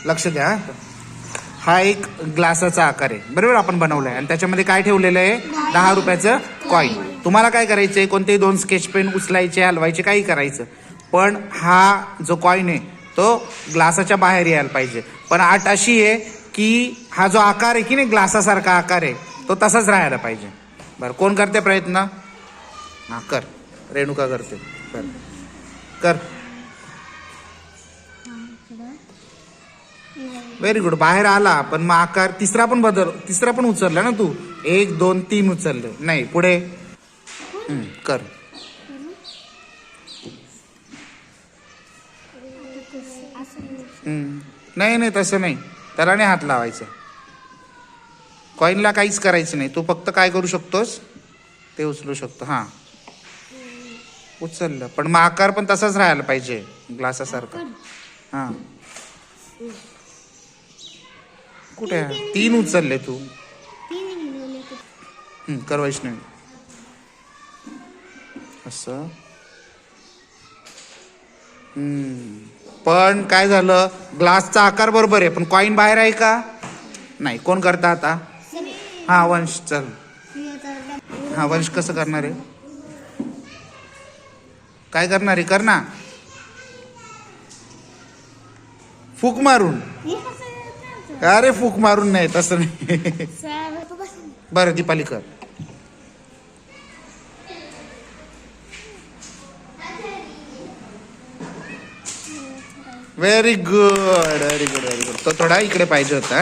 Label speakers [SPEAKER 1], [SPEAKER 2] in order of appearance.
[SPEAKER 1] लक्ष द्या. हा एक ग्लासाचा आकार आहे बरोबर, आपण बनवलाय आणि त्याच्यामध्ये काय ठेवलेलं आहे 10 रुपयाचं कॉईन. तुम्हाला काय करायचंय, कोणतेही 2 स्केच पेन उचलायचे, हलवायचे, काही करायचं, पण हा जो कॉईन आहे तो ग्लासाच्या बाहेर यायला पाहिजे. पण अट अशी आहे की हा जो आकार आहे की नाही ग्लासासारखा आकार आहे तो तसाच राहायला पाहिजे. बरं, कोण करते प्रयत्न? हा कर, रेणुका करते. बरं कर, व्हेरी गुड. बाहेर आला, पण मग आकार तिसरा पण उचलला ना तू. 1 2 3 उचलले नाही, पुढे कर. नाही नाही तसं नाही, त्याला नाही हात लावायचा. कॉईनला काहीच करायचं नाही, तू फक्त काय करू शकतोस ते उचलू शकतो. हा उचललं, पण मग आकार पण तसाच राहायला पाहिजे ग्लासासारखा. हा कुठे 3 उचलले तू. कर वैष्णवी असं. पण काय झालं, ग्लासचा आकार बरोबर आहे पण कॉईन बाहेर आहे का नाही. कोण करता आता? हा वंश, चल. हा वंश कसं करणार आहे, काय करणार आहे, कर ना. फूक मारून. अरे फूक मारून नाही, तसं नाही. बरं दीपाली कर. Very good very good very good. तो थोडा इकडे पाहिजे होता.